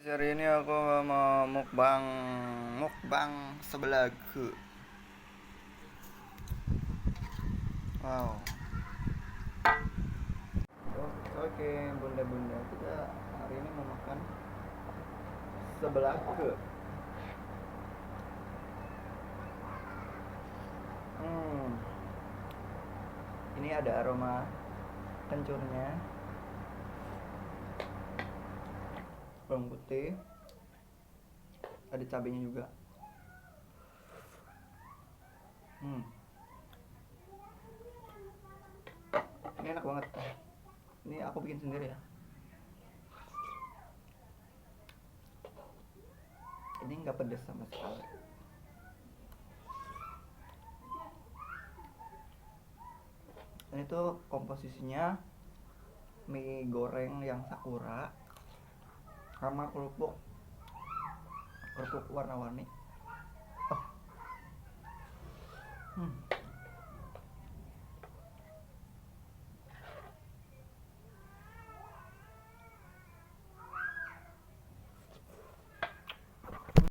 Hari ini aku mau mukbang mukbang sebelagu. Wow. Oke, bunda-bunda, kita hari ini mau makan sebelagu. Hmm. Ini ada aroma kencurnya, bawang putih, ada cabenya juga. Ini enak banget. Ini aku bikin sendiri ya. Ini nggak pedas sama sekali. Ini tuh komposisinya mie goreng yang sakura sama kerupuk warna-warni.